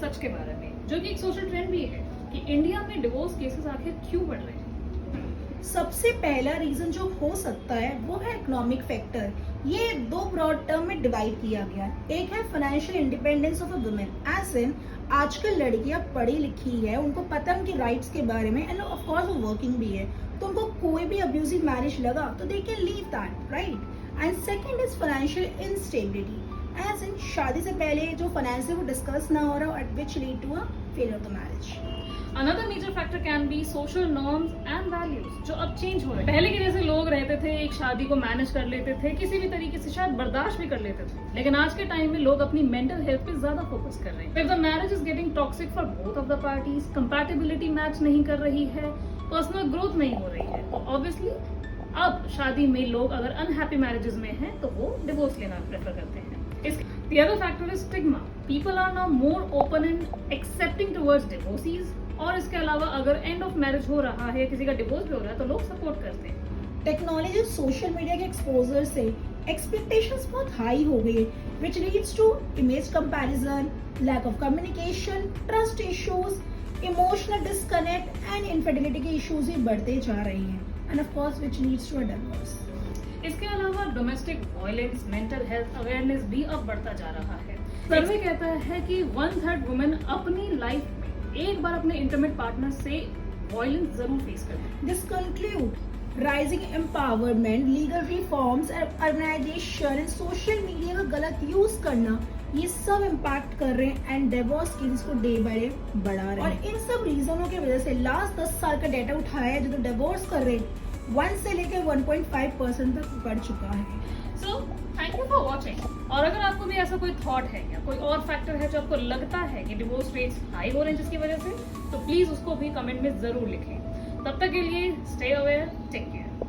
सच के बारे में, जो कि एक सोशल ट्रेंड भी है कि इंडिया में डिवोर्स केसेस आखिर क्यों बढ़ रहे हैं। सबसे पहला रीजन जो हो सकता है वो है इकोनॉमिक फैक्टर। ये दो ब्रॉड टर्म में डिवाइड किया गया है। एक है financial independence of a women, as in आजकल लड़कियां पढ़ी लिखी है, उनको पता है उनके राइट्स के बारे में, एंड ऑफ कोर्स वो वर्किंग भी है, तो उनको कोई भी अब्यूजिव मैरिज लगा तो they can leave that, right. And second is financial instability, as in शादी से पहले जो फाइनेंस है वो डिस्कस ना हो रहा हो, at which lead to a failure of the marriage. Another major factor can be social norms and values, जो अब चेंज हो रहे हैं। पहले के जैसे लोग रहते थे, एक शादी को मैनेज कर लेते थे, किसी भी तरीके से शायद बर्दाश्त भी कर लेते थे, लेकिन आज के टाइम में लोग अपनी मेंटल हेल्थ पे ज्यादा फोकस कर रहे हैं। If the marriage is getting toxic for both of the parties, compatibility match नहीं कर रही है, पर्सनल ग्रोथ नहीं हो रही है, तो ऑब्वियसली अब शादी में लोग अगर अनहैप्पी मैरिजेस में हैं तो वो डिवोर्स लेना प्रेफर करते हैं। The other factor is stigma. People are now more open and accepting towards divorcees. और इसके अलावा अगर एंड ऑफ मैरिज हो रहा है, किसी का डिवोर्स भी हो रहा है, तो लोग सपोर्ट करते हैं। टेक्नोलॉजी और सोशल मीडिया के एक्सपोजर से एक्सपेक्टेशंस बहुत हाई हो गई, which leads to image comparison, lack of communication, trust issues, emotional disconnect and infidelity के इश्यूज भी बढ़ते जा रहे हैं, and of course which leads to a divorce. इसके अलावा domestic violence, mental health awareness भी अब बढ़ता जा रहा है। सर्वे कहता है कि 1/3 वुमेन अपनी लाइफ में एक बार अपने इंटीमेट पार्टनर से वायलेंस जरूर फेस करती है। This conclude rising empowerment, legal reforms, urbanization and social media का गलत यूज करना, ये सब इम्पैक्ट कर रहे हैं एंड डिवोर्स केसेस को डे बाय डे बढ़ा रहे हैं। और इन सब रीजनों की वजह से लास्ट 10 साल का डाटा उठाया है, जो डिवोर्स कर रहे हैं 1 से लेकर 1.5% तक बढ़ चुका है। So thank you for watching. और अगर आपको भी ऐसा कोई थॉट है या कोई और फैक्टर है जो आपको लगता है कि डिवोर्स रेट्स हाई हो रहे हैं जिसकी वजह से, तो प्लीज उसको भी कमेंट में जरूर लिखें। तब तक के लिए स्टे अवेयर, टेक केयर।